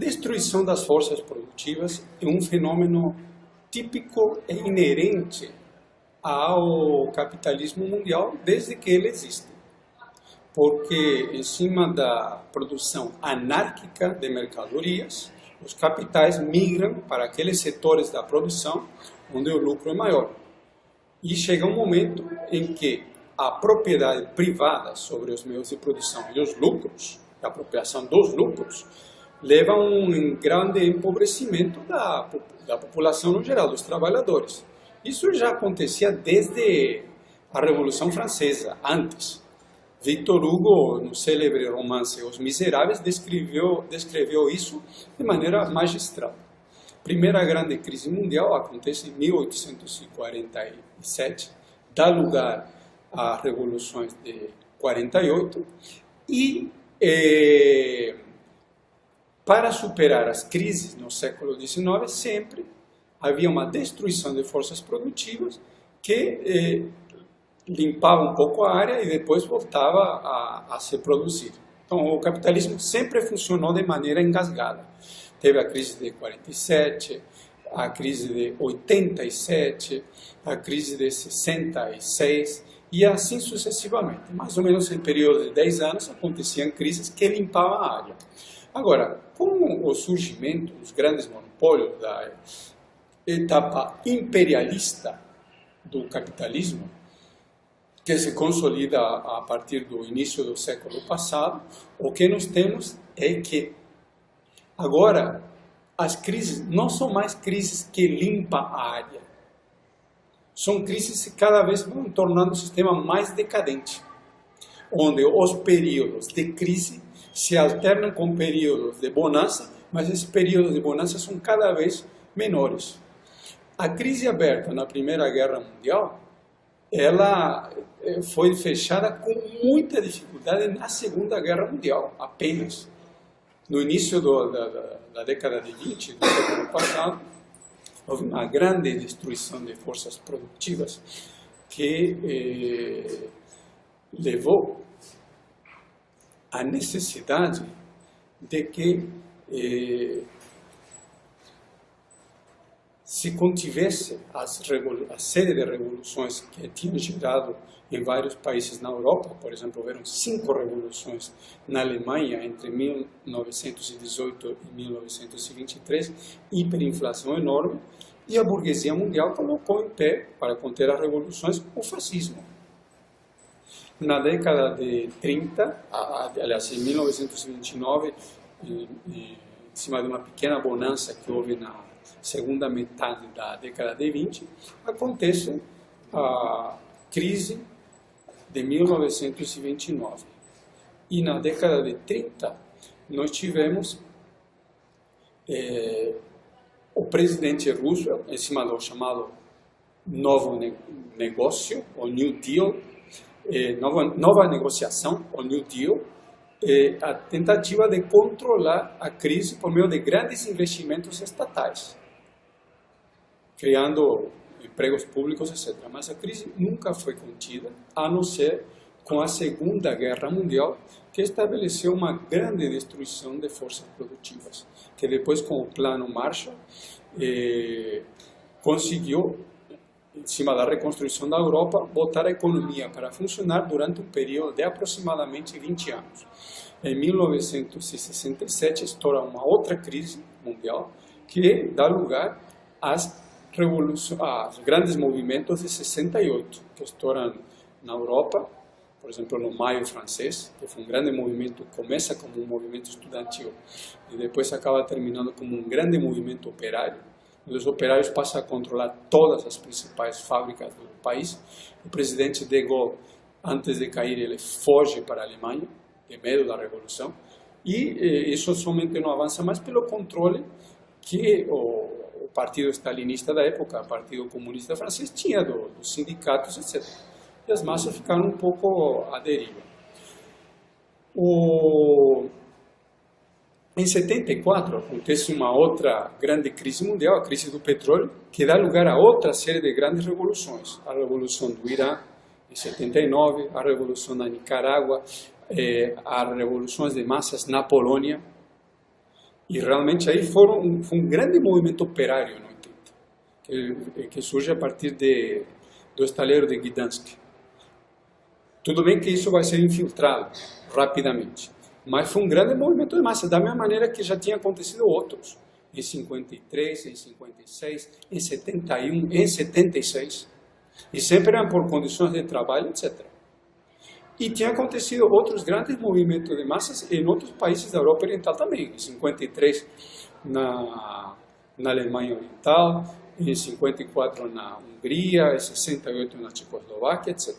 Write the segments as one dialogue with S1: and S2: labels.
S1: destruição das forças produtivas é um fenômeno típico e inerente ao capitalismo mundial desde que ele existe. Porque em cima da produção anárquica de mercadorias, os capitais migram para aqueles setores da produção onde o lucro é maior. E chega um momento em que a propriedade privada sobre os meios de produção e os lucros, a apropriação dos lucros, leva a um grande empobrecimento da população no geral, dos trabalhadores. Isso já acontecia desde a Revolução Francesa, antes. Victor Hugo, no célebre romance Os Miseráveis, descreveu isso de maneira magistral. A primeira grande crise mundial acontece em 1847, dá lugar às revoluções de 48 e para superar as crises no século XIX sempre havia uma destruição de forças produtivas que limpava um pouco a área e depois voltava a se produzir. Então, o capitalismo sempre funcionou de maneira engasgada. Teve a crise de 47, a crise de 87, a crise de 66 e assim sucessivamente. Mais ou menos em período de 10 anos aconteciam crises que limpavam a área. Agora, com o surgimento dos grandes monopólios da etapa imperialista do capitalismo, que se consolida a partir do início do século passado, o que nós temos é que agora as crises não são mais crises que limpam a área, são crises que cada vez vão tornando o sistema mais decadente, onde os períodos de crise se alternam com períodos de bonança, mas esses períodos de bonança são cada vez menores. A crise aberta na Primeira Guerra Mundial, ela foi fechada com muita dificuldade na Segunda Guerra Mundial, apenas. No início da década de 20 do século passado, houve uma grande destruição de forças produtivas que levou à necessidade de que se contivesse a série de revoluções que tinham gerado em vários países na Europa. Por exemplo, houveram 5 revoluções na Alemanha entre 1918 e 1923, hiperinflação enorme, e a burguesia mundial colocou em pé, para conter as revoluções, o fascismo. Na década de 30, aliás, em 1929, em cima de uma pequena bonança que houve na segunda metade da década de 20, acontece a crise de 1929. E na década de 30, nós tivemos o presidente Roosevelt, em cima do chamado novo negócio, o New Deal, nova negociação, o New Deal, a tentativa de controlar a crise por meio de grandes investimentos estatais, criando empregos públicos, etc. Mas a crise nunca foi contida, a não ser com a Segunda Guerra Mundial, que estabeleceu uma grande destruição de forças produtivas, que depois, com o Plano Marshall, conseguiu, em cima da reconstrução da Europa, botar a economia para funcionar durante um período de aproximadamente 20 anos. Em 1967, estoura uma outra crise mundial que dá lugar às grandes movimentos de 68, que estouram na Europa, por exemplo, no Maio francês, que foi um grande movimento, começa como um movimento estudantil e depois acaba terminando como um grande movimento operário. Os operários passam a controlar todas as principais fábricas do país. O presidente de Gaulle, antes de cair, ele foge para a Alemanha, de medo da revolução, e isso somente não avança mais pelo controle que o partido stalinista da época, o Partido Comunista Francês, tinha dos sindicatos, etc. E as massas ficaram um pouco à deriva. Em 74, acontece uma outra grande crise mundial, a crise do petróleo, que dá lugar a outra série de grandes revoluções. A Revolução do Irã, em 79, a Revolução da Nicarágua, as revoluções de massas na Polônia, E realmente aí foi um grande movimento operário no 80, que surge a partir do estaleiro de Gdansk. Tudo bem que isso vai ser infiltrado rapidamente, mas foi um grande movimento de massa, da mesma maneira que já tinha acontecido outros, em 53, em 56, em 71, em 76, e sempre eram por condições de trabalho, etc. E tinha acontecido outros grandes movimentos de massas em outros países da Europa Oriental também, em 53 na Alemanha Oriental, em 54 na Hungria, em 68 na Tchecoslováquia, etc.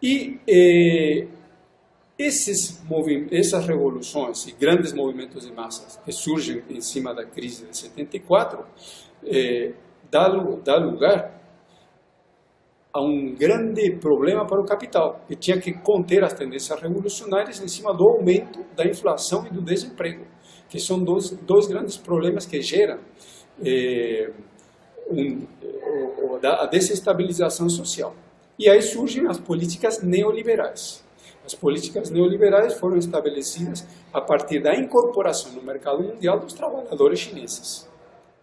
S1: E essas revoluções e grandes movimentos de massas que surgem em cima da crise de 74 dá lugar a um grande problema para o capital, que tinha que conter as tendências revolucionárias em cima do aumento da inflação e do desemprego, que são dois grandes problemas que geram a desestabilização social. E aí surgem as políticas neoliberais. As políticas neoliberais foram estabelecidas a partir da incorporação no mercado mundial dos trabalhadores chineses.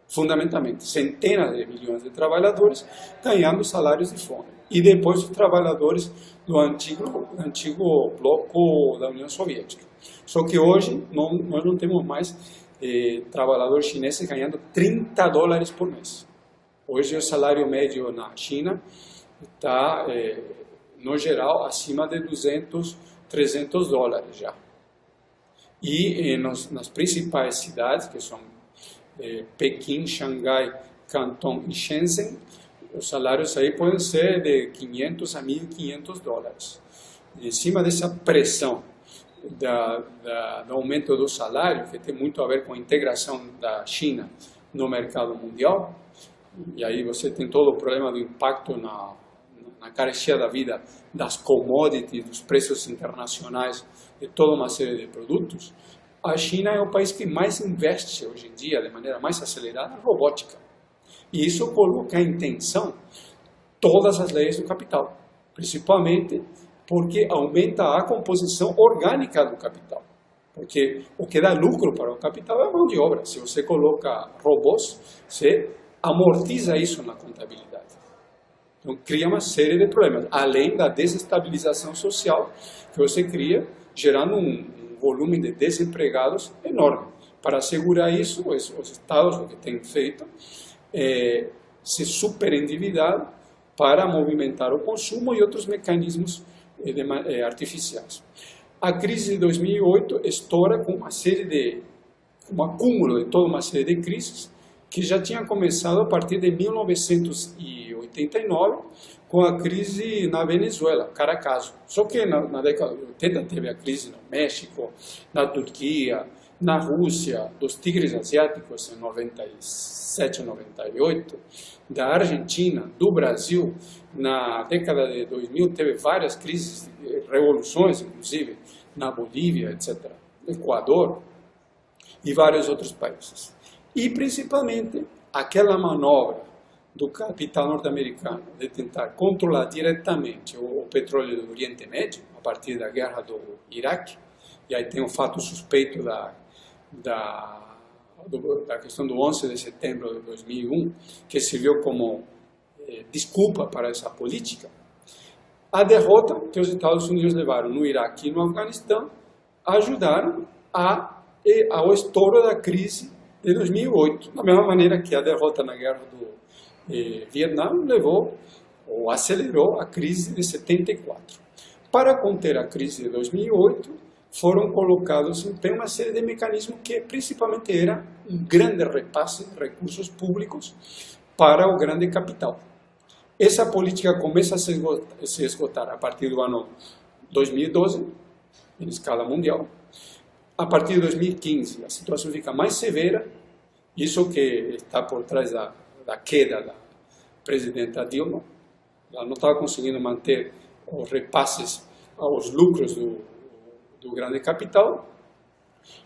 S1: Fundamentalmente, centenas de milhões de trabalhadores ganhando salários de fome. E depois os trabalhadores do antigo bloco da União Soviética. Só que hoje nós não temos mais trabalhadores chineses ganhando $30 por mês. Hoje o salário médio na China está, no geral, acima de $200, $300 já. E nas principais cidades, que são Pequim, Xangai, Canton e Shenzhen, os salários aí podem ser de $500 a $1.500. Em cima dessa pressão do aumento do salário, que tem muito a ver com a integração da China no mercado mundial, e aí você tem todo o problema do impacto na carestia da vida, das commodities, dos preços internacionais, de toda uma série de produtos. A China é o país que mais investe hoje em dia, de maneira mais acelerada, na robótica. E isso coloca em tensão todas as leis do capital, principalmente porque aumenta a composição orgânica do capital. Porque o que dá lucro para o capital é a mão de obra. Se você coloca robôs, você amortiza isso na contabilidade. Então, cria uma série de problemas, além da desestabilização social que você cria, gerando um volume de desempregados enorme. Para assegurar isso, os estados, o que têm feito, se superendividar para movimentar o consumo e outros mecanismos artificiais. A crise de 2008 estoura com um acúmulo de toda uma série de crises que já tinha começado a partir de 1989, com a crise na Venezuela, cara a caso. Só que na década de 80 teve a crise no México, na Turquia, na Rússia, dos tigres asiáticos em 97, 98, da Argentina, do Brasil. Na década de 2000 teve várias crises, revoluções inclusive, na Bolívia, etc., Equador e vários outros países. E principalmente aquela manobra do capital norte-americano de tentar controlar diretamente o petróleo do Oriente Médio, a partir da guerra do Iraque, e aí tem o fato suspeito da questão do 11 de setembro de 2001, que serviu como desculpa para essa política. A derrota que os Estados Unidos levaram no Iraque e no Afeganistão ajudaram ao estouro da crise de 2008, da mesma maneira que a derrota na guerra do Vietnã levou ou acelerou a crise de 74. Para conter a crise de 2008, foram colocados em pé uma série de mecanismos que principalmente era um grande repasse de recursos públicos para o grande capital. Essa política começa a se esgotar a partir do ano 2012, em escala mundial. A partir de 2015, a situação fica mais severa, isso que está por trás da queda da presidenta Dilma. Ela não estava conseguindo manter os repasses aos lucros do grande capital.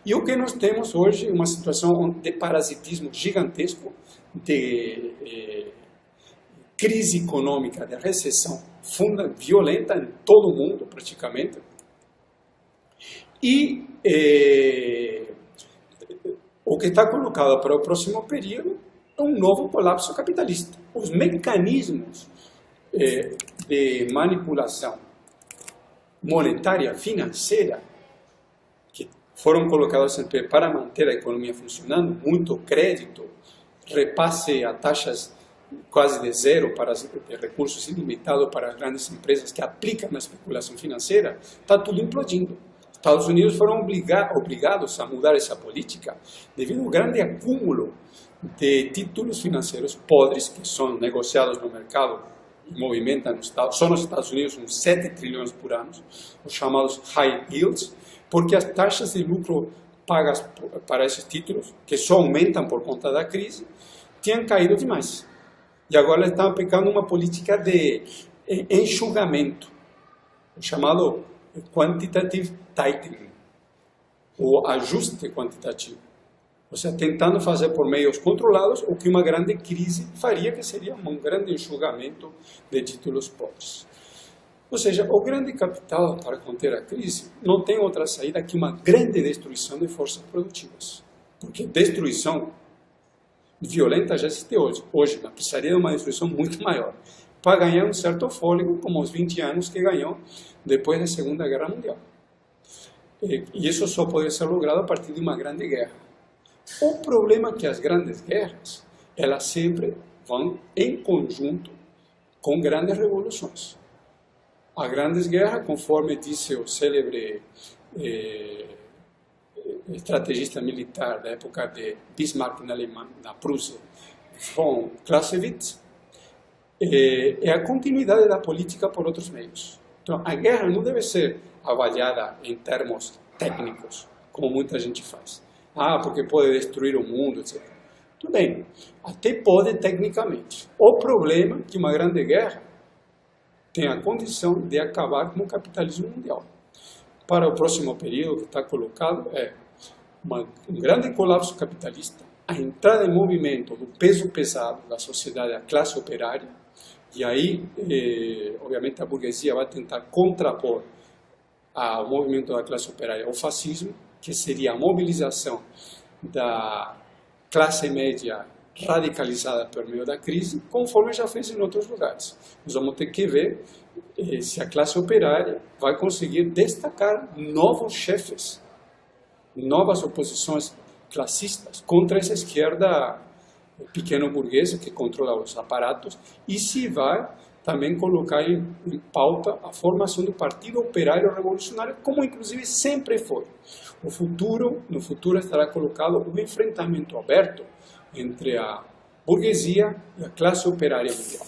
S1: E o que nós temos hoje é uma situação de parasitismo gigantesco, de crise econômica, de recessão violenta em todo o mundo, praticamente. E o que está colocado para o próximo período é um novo colapso capitalista. Os mecanismos de manipulação monetária, financeira, que foram colocados em pé para manter a economia funcionando, muito crédito, repasse a taxas quase de zero para de recursos ilimitados para as grandes empresas que aplicam a especulação financeira, está tudo implodindo. Estados Unidos foram obrigados a mudar essa política devido ao grande acúmulo de títulos financeiros podres que são negociados no mercado e movimentam só nos Estados Unidos uns 7 trilhões por ano, os chamados high yields, porque as taxas de lucro pagas para esses títulos, que só aumentam por conta da crise, tinham caído demais. E agora estão aplicando uma política de enxugamento, o chamado quantitative tightening, ou ajuste quantitativo. Ou seja, tentando fazer por meios controlados o que uma grande crise faria, que seria um grande enxugamento de títulos pobres. Ou seja, o grande capital para conter a crise não tem outra saída que uma grande destruição de forças produtivas. Porque destruição violenta já existe hoje. Hoje, mas precisaria de uma destruição muito maior para ganhar um certo fôlego, como os 20 anos que ganhou depois da Segunda Guerra Mundial. E isso só pode ser logrado a partir de uma grande guerra. O problema é que as grandes guerras, elas sempre vão em conjunto com grandes revoluções. As grandes guerras, conforme disse o célebre estrategista militar da época de Bismarck na Alemanha, na Prússia, von Clausewitz, é a continuidade da política por outros meios. Então, a guerra não deve ser avaliada em termos técnicos, como muita gente faz. Porque pode destruir o mundo, etc. Tudo bem, até pode tecnicamente. O problema é que uma grande guerra tem a condição de acabar com o capitalismo mundial. Para o próximo período que está colocado é um grande colapso capitalista, a entrada em movimento do peso pesado da sociedade, a classe operária, e aí, obviamente, a burguesia vai tentar contrapor ao movimento da classe operária o fascismo, que seria a mobilização da classe média radicalizada por meio da crise, conforme já fez em outros lugares. Nós vamos ter que ver se a classe operária vai conseguir destacar novos chefes, novas oposições classistas contra essa esquerda pequeno burguesa que controla os aparatos, e se vai também colocar em pauta a formação do Partido Operário Revolucionário, como inclusive sempre foi. No futuro estará colocado um enfrentamento aberto entre a burguesia e a classe operária mundial.